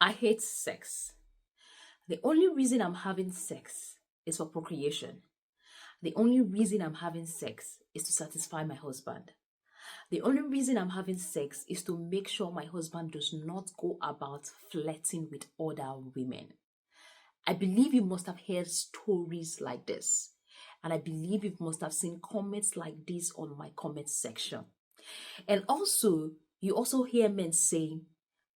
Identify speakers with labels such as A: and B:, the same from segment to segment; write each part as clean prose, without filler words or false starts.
A: I hate sex. The only reason I'm having sex is for procreation. The only reason I'm having sex is to satisfy my husband. The only reason I'm having sex is to make sure my husband does not go about flirting with other women. I believe you must have heard stories like this. And I believe you must have seen comments like this on my comment section. And also, you also hear men saying,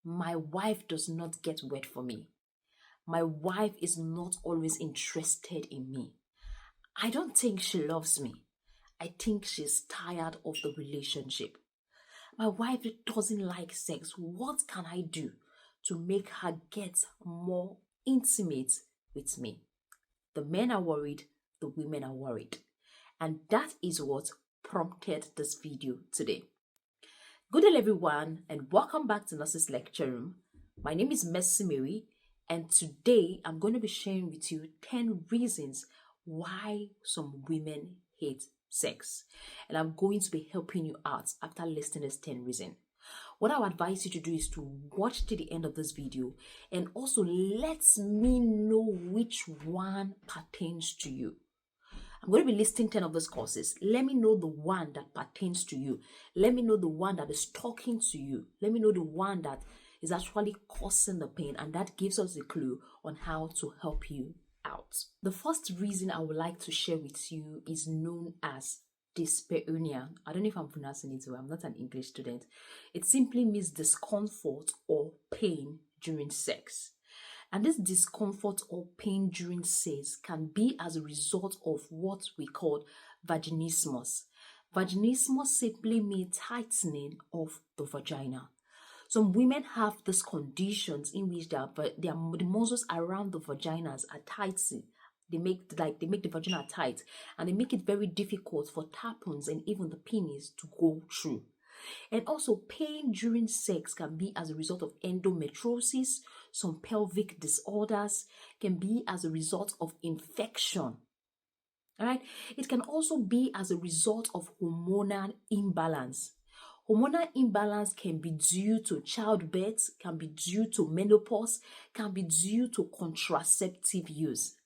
A: my wife does not get wet for me. My wife is not always interested in me. I don't think she loves me. I think she's tired of the relationship. My wife doesn't like sex. What can I do to make her get more intimate with me? The men are worried, the women are worried. And that is what prompted this video today. Good day everyone, and welcome back to Nurses Lecture Room. My name is Mercy Mary, and today I'm going to be sharing with you 10 reasons why some women hate sex. And I'm going to be helping you out after listening to this 10 reasons. What I would advise you to do is to watch to the end of this video and also let me know which one pertains to you. I'm going to be listing 10 of those causes. Let me know the one that pertains to you. Let me know the one that is talking to you. Let me know the one that is actually causing the pain, and that gives us a clue on how to help you out. The first reason I would like to share with you is known as dyspareunia. I don't know if I'm pronouncing it well. I'm not an English student. It simply means discomfort or pain during sex. And this discomfort or pain during sex can be as a result of what we call vaginismus. Vaginismus simply means tightening of the vagina. Some women have these conditions in which the muscles around the vaginas are tightened. They make the vagina tight, and they make it very difficult for tampons and even the penis to go through. And also, pain during sex can be as a result of endometriosis, some pelvic disorders, can be as a result of infection. All right. It can also be as a result of hormonal imbalance. Hormonal imbalance can be due to childbirth, can be due to menopause, can be due to contraceptive use.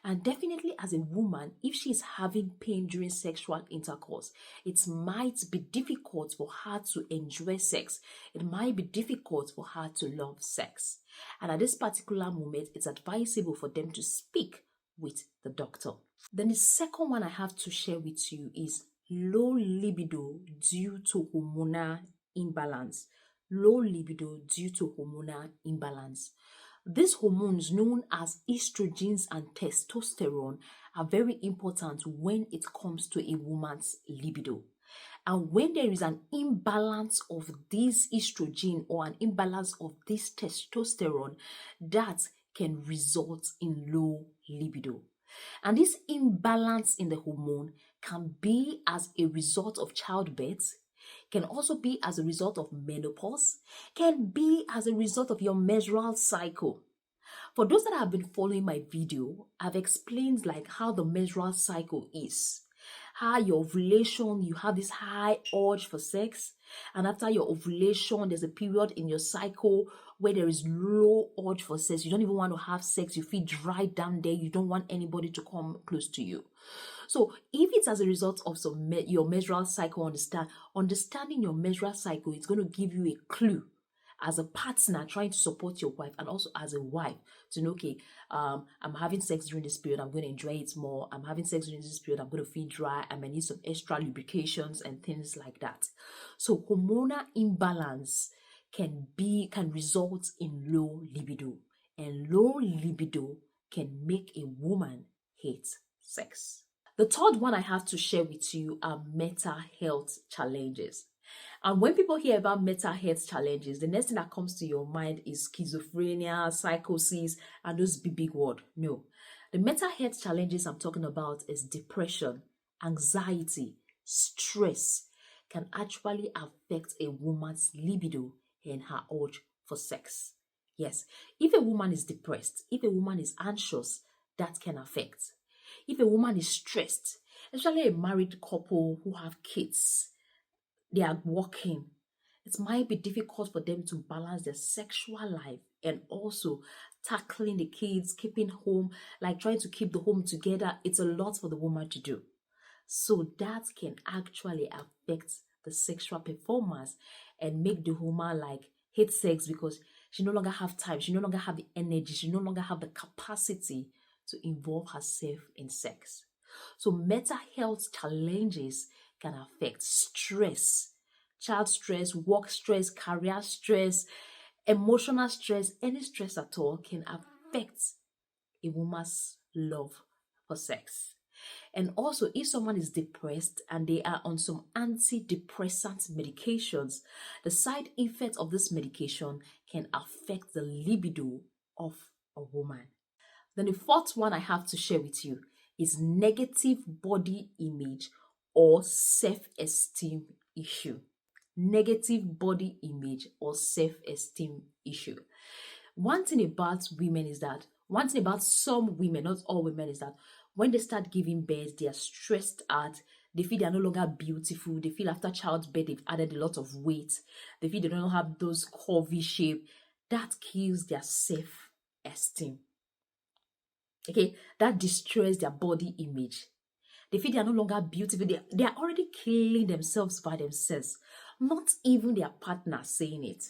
A: And definitely as a woman, if she's having pain during sexual intercourse, it might be difficult for her to enjoy sex. It might be difficult for her to love sex. And at this particular moment, it's advisable for them to speak with the doctor. Then the second one I have to share with you is low libido due to hormonal imbalance. Low libido due to hormonal imbalance. These hormones, known as estrogens and testosterone, are very important when it comes to a woman's libido. And when there is an imbalance of this estrogen or an imbalance of this testosterone, that can result in low libido. And this imbalance in the hormone can be as a result of childbirth, can also be as a result of menopause, can be as a result of your menstrual cycle. For those that have been following my video, I've explained like how the menstrual cycle is. How your ovulation, you have this high urge for sex, and after your ovulation, there's a period in your cycle where there is low urge for sex. You don't even want to have sex. You feel dry down there. You don't want anybody to come close to you. So if it's as a result of your menstrual cycle, understanding your menstrual cycle, it's going to give you a clue as a partner trying to support your wife, and also as a wife to know, okay, I'm having sex during this period, I'm going to enjoy it more. I'm having sex during this period, I'm going to feel dry, I may need some extra lubrications and things like that. So hormonal imbalance can result in low libido, and low libido can make a woman hate sex. The third one I have to share with you are mental health challenges. And when people hear about mental health challenges, the next thing that comes to your mind is schizophrenia, psychosis, and those big words. No. The mental health challenges I'm talking about is depression, anxiety, stress can actually affect a woman's libido and her urge for sex. Yes, if a woman is depressed, if a woman is anxious, that can affect. If a woman is stressed, especially a married couple who have kids, they are working, it might be difficult for them to balance their sexual life and also tackling the kids, keeping home, like trying to keep the home together. It's a lot for the woman to do. So that can actually affect the sexual performance and make the woman like hate sex because she no longer have time, she no longer have the energy, she no longer have the capacity to involve herself in sex. So mental health challenges can affect stress, child stress, work stress, career stress, emotional stress, any stress at all can affect a woman's love for sex. And also, if someone is depressed and they are on some antidepressant medications, the side effects of this medication can affect the libido of a woman. Then the fourth one I have to share with you is negative body image or self-esteem issue. Negative body image or self-esteem issue. One thing about women is that, one thing about some women, not all women, is that when they start giving birth, they are stressed out. They feel they are no longer beautiful. They feel after childbirth, they've added a lot of weight. They feel they don't have those curvy shape. That kills their self-esteem. Okay, that destroys their body image. They feel they are no longer beautiful. They are already killing themselves by themselves, not even their partner saying it.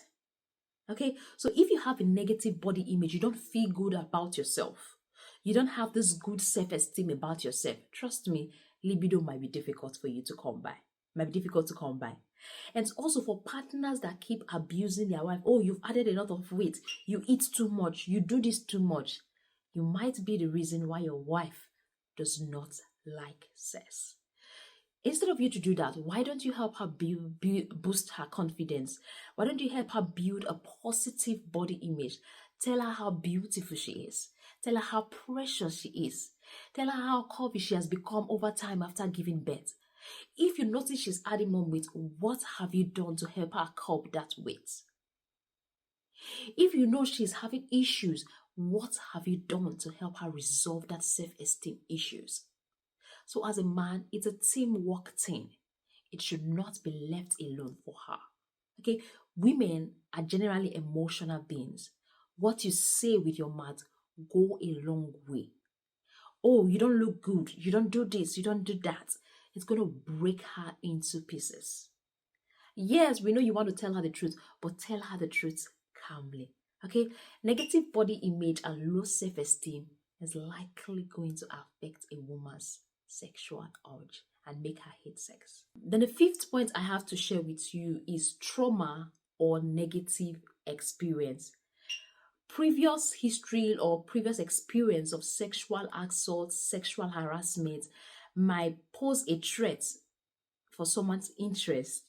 A: Okay, so if you have a negative body image, you don't feel good about yourself, you don't have this good self-esteem about yourself, trust me, libido might be difficult for you to come by. Might be difficult to come by. And also for partners that keep abusing their wife, oh, you've added a lot of weight, you eat too much, you do this too much, you might be the reason why your wife does not like sex. Instead of you to do that, why don't you help her boost her confidence? Why don't you help her build a positive body image? Tell her how beautiful she is. Tell her how precious she is. Tell her how curvy she has become over time after giving birth. If you notice she's adding more weight, what have you done to help her curb that weight? If you know she's having issues, what have you done to help her resolve that self-esteem issues? So as a man, it's a teamwork thing. It should not be left alone for her. Okay, women are generally emotional beings. What you say with your mouth go a long way. Oh, you don't look good. You don't do this. You don't do that. It's going to break her into pieces. Yes, we know you want to tell her the truth, but tell her the truth calmly. Okay, negative body image and low self-esteem is likely going to affect a woman's sexual urge and make her hate sex. Then the fifth point I have to share with you is trauma or negative experience. Previous history or previous experience of sexual assault, sexual harassment might pose a threat for someone's interest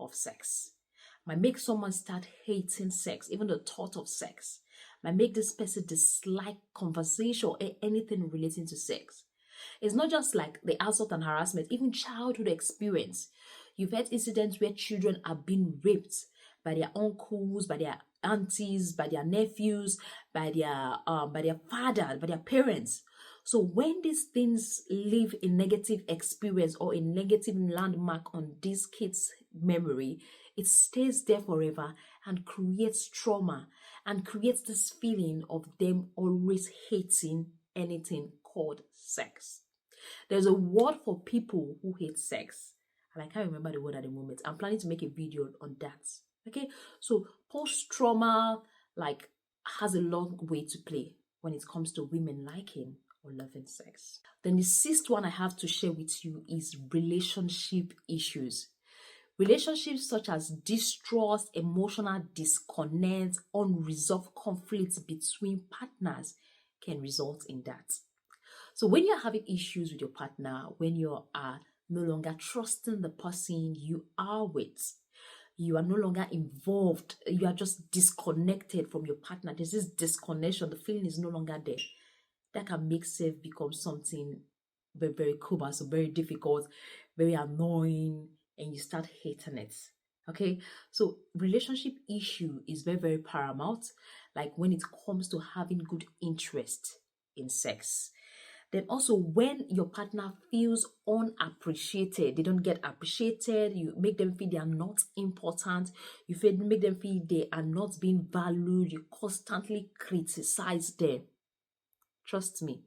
A: of sex. Might make someone start hating sex, even the thought of sex. Might make this person dislike conversation or anything relating to sex. It's not just like the assault and harassment, even childhood experience. You've had incidents where children are being raped by their uncles, by their aunties, by their nephews, by their father, by their parents. So when these things leave a negative experience or a negative landmark on these kids' memory, it stays there forever and creates trauma and creates this feeling of them always hating anything called sex. There's a word for people who hate sex, and I can't remember the word at the moment. I'm planning to make a video on that. Okay, so post-trauma has a long way to play when it comes to women liking or loving sex. Then the sixth one I have to share with you is relationship issues. Relationships such as distrust, emotional disconnect, unresolved conflicts between partners can result in that. So when you're having issues with your partner, when you are no longer trusting the person you are with, you are no longer involved, you are just disconnected from your partner, there's this disconnection, the feeling is no longer there. That can make sex become something very, very cumbersome, very difficult, very annoying, and you start hating it. Okay, so relationship issue is very, very paramount, like when it comes to having good interest in sex. Then also when your partner feels unappreciated, they don't get appreciated, you make them feel they are not important, make them feel they are not being valued, you constantly criticize them. Trust me,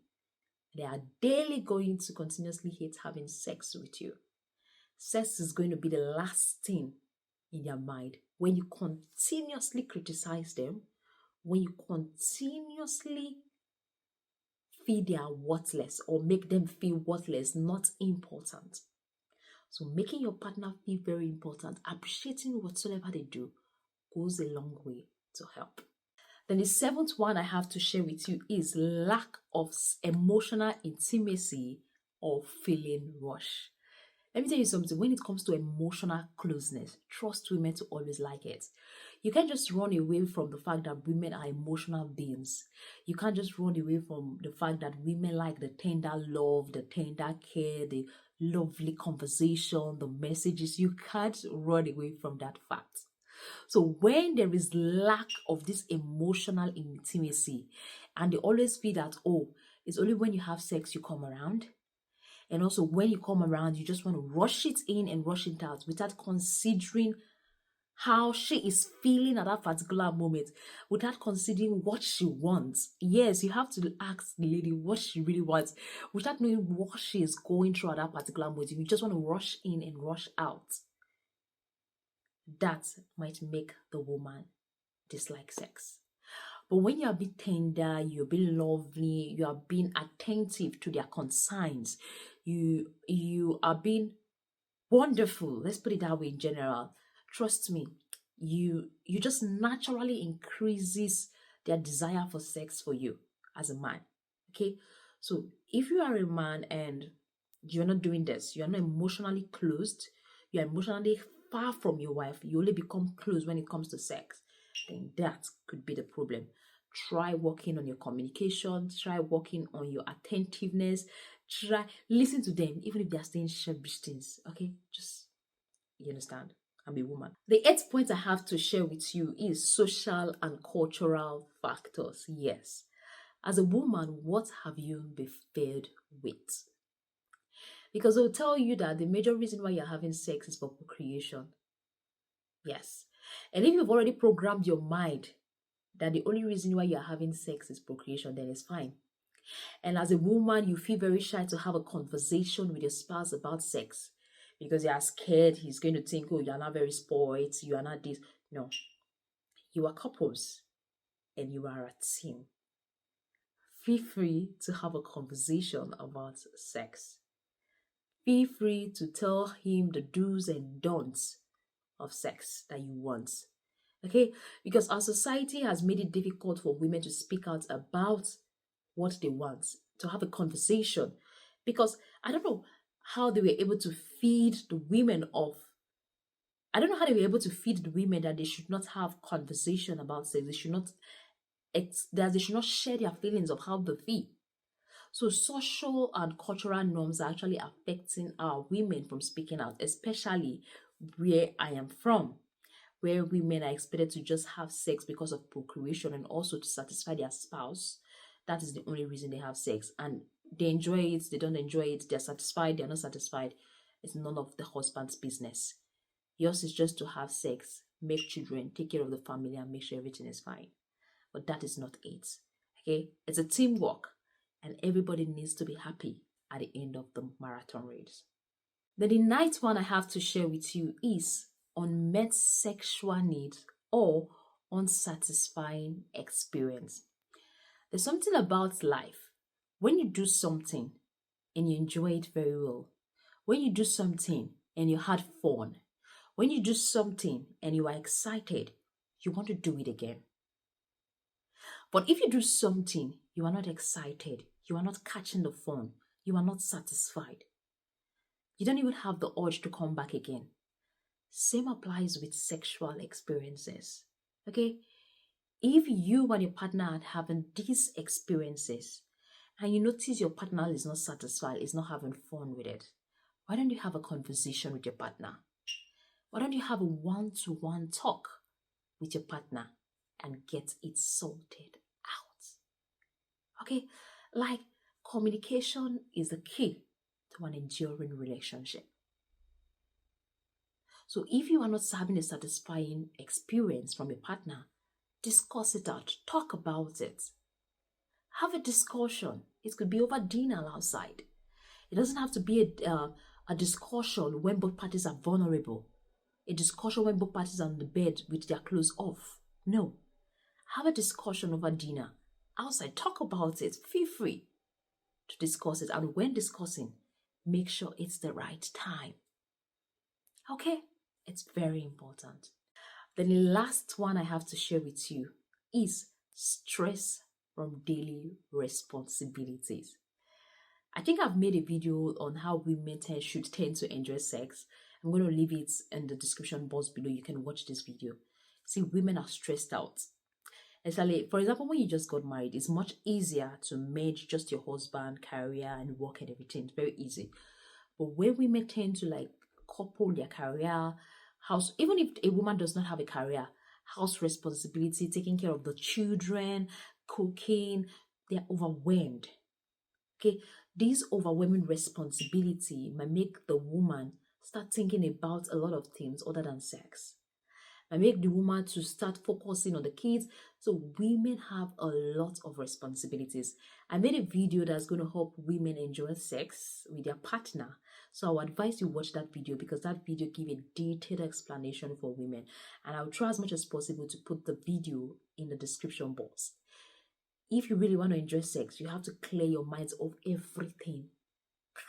A: they are daily going to continuously hate having sex with you. Sex is going to be the last thing in their mind when you continuously criticize them, when you continuously feel they are worthless or make them feel worthless, not important. So making your partner feel very important, appreciating whatsoever they do, goes a long way to help. Then the seventh one I have to share with you is lack of emotional intimacy or feeling rush. Let me tell you something. When it comes to emotional closeness, trust women to always like it. You can't just run away from the fact that women are emotional beings. You can't just run away from the fact that women like the tender love, the tender care, the lovely conversation, the messages. You can't run away from that fact. So when there is lack of this emotional intimacy, and they always feel that, oh, it's only when you have sex you come around. And also when you come around, you just want to rush it in and rush it out without considering how she is feeling at that particular moment, without considering what she wants. Yes, you have to ask the lady what she really wants without knowing what she is going through at that particular moment. You just want to rush in and rush out. That might make the woman dislike sex. But when you are being tender, you're being lovely, you are being attentive to their concerns, you are being wonderful, let's put it that way in general, trust me, you just naturally increases their desire for sex for you as a man. Okay, so if you are a man and you're not doing this, you're not emotionally closed, you're emotionally far from your wife, you only become close when it comes to sex, then that could be the problem. Try working on your communication, try working on your attentiveness, try listen to them, even if they're saying shabbish things. Okay, just, you understand, I'm a woman. The eighth point I have to share with you is social and cultural factors. Yes, as a woman, what have you been fed with? Because they'll tell you that the major reason why you're having sex is for procreation. Yes. And if you've already programmed your mind that the only reason why you're having sex is procreation, then it's fine. And as a woman, you feel very shy to have a conversation with your spouse about sex because you are scared he's going to think, oh, you're not very spoiled, you are not this. No, you are couples and you are a team. Feel free to have a conversation about sex. Feel free to tell him the do's and don'ts of sex that you want. Okay? Because our society has made it difficult for women to speak out about what they want, to have a conversation. Because I don't know how they were able to feed the women of I don't know how they were able to feed the women that they should not have conversation about sex. They should not that they should not share their feelings of how they feel. So social and cultural norms are actually affecting our women from speaking out, especially where I am from, where women are expected to just have sex because of procreation and also to satisfy their spouse. That is the only reason they have sex. And they enjoy it, they don't enjoy it, they're satisfied, they're not satisfied. It's none of the husband's business. Yours is just to have sex, make children, take care of the family, and make sure everything is fine. But that is not it. Okay? It's a teamwork, and everybody needs to be happy at the end of the marathon race. Then the ninth one I have to share with you is unmet sexual needs or unsatisfying experience. There's something about life. When you do something and you enjoy it very well, when you do something and you had fun, when you do something and you are excited, you want to do it again. But if you do something, you are not excited, you are not catching the fun, you are not satisfied, you don't even have the urge to come back again. Same applies with sexual experiences. Okay? If you and your partner are having these experiences and you notice your partner is not satisfied, is not having fun with it, why don't you have a conversation with your partner? Why don't you have a one-to-one talk with your partner and get it sorted out? Okay? Like, Communication is the key to an enduring relationship. So if you are not having a satisfying experience from your partner, discuss it out. Talk about it. Have a discussion. It could be over dinner outside. It doesn't have to be a discussion when both parties are vulnerable. A discussion when both parties are on the bed with their clothes off. No. Have a discussion over dinner. Outside, talk about it. Feel free to discuss it. And when discussing, make sure it's the right time. Okay? It's very important. Then the last one I have to share with you is stress from daily responsibilities. I think I've made a video on how women should tend to enjoy sex. I'm going to leave it in the description box below. You can watch this video. See, women are stressed out. Especially, for example, when you just got married, it's much easier to manage just your husband, career, and work and everything. It's very easy. But when women tend to couple their career, house, even if a woman does not have a career, house responsibility, taking care of the children, cooking, they're overwhelmed. Okay, this overwhelming responsibility might make the woman start thinking about a lot of things other than sex. Might make the woman to start focusing on the kids. So women have a lot of responsibilities. I made a video that's going to help women enjoy sex with their partner. So I would advise you watch that video because that video gives a detailed explanation for women. And I'll try as much as possible to put the video in the description box. If you really want to enjoy sex, you have to clear your minds of everything.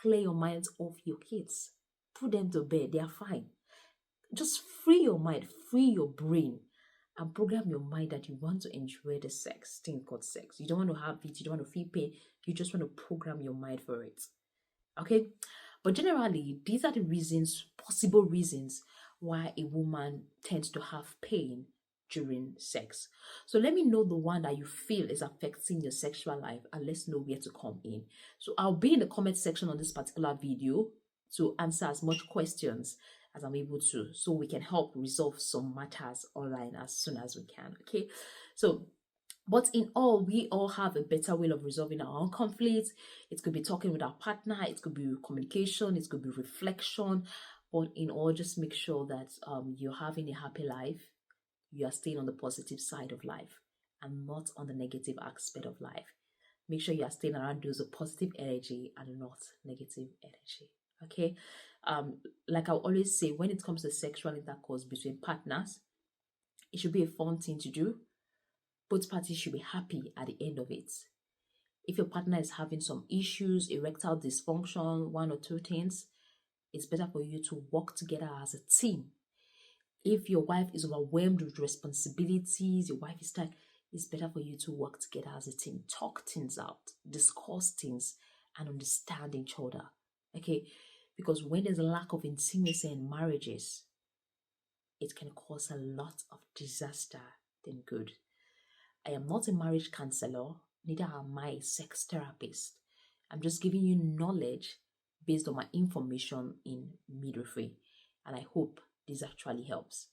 A: Clear your minds of your kids. Put them to bed. They are fine. Just free your mind, free your brain, and program your mind that you want to enjoy the sex thing called sex. You don't want to have it, you don't want to feel pain, you just want to program your mind for it. Okay? But generally, these are the reasons, possible reasons, why a woman tends to have pain during sex. So let me know the one that you feel is affecting your sexual life and let's know where to come in. So I'll be in the comment section on this particular video to answer as much questions as I'm able to, so we can help resolve some matters online as soon as we can. Okay, so but in all, we all have a better way of resolving our own conflicts. It could be talking with our partner, it could be communication, it could be reflection. But in all, just make sure that you're having a happy life, you are staying on the positive side of life and not on the negative aspect of life. Make sure you are staying around those of positive energy and not negative energy. Okay, like I always say, when it comes to sexual intercourse between partners, it should be a fun thing to do. Both parties should be happy at the end of it. If your partner is having some issues, erectile dysfunction, one or two things, it's better for you to work together as a team. If your wife is overwhelmed with responsibilities, your wife is tired, it's better for you to work together as a team. Talk things out, discuss things, and understand each other. Okay, because when there's a lack of intimacy in marriages, it can cause a lot of disaster than good. I am not a marriage counselor, neither am I a sex therapist. I'm just giving you knowledge based on my information in midwifery, and I hope this actually helps.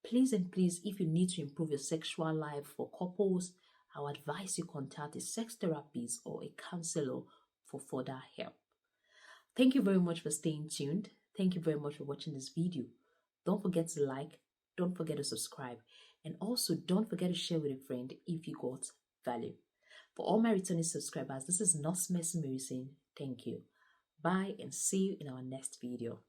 A: Please and please, if you need to improve your sexual life for couples, I would advise you contact a sex therapist or a counselor for further help. Thank you very much for staying tuned. Thank you very much for watching this video. Don't forget to like, don't forget to subscribe, and also don't forget to share with a friend if you got value. For all my returning subscribers, this is Nurse Mercy. Thank you. Bye and see you in our next video.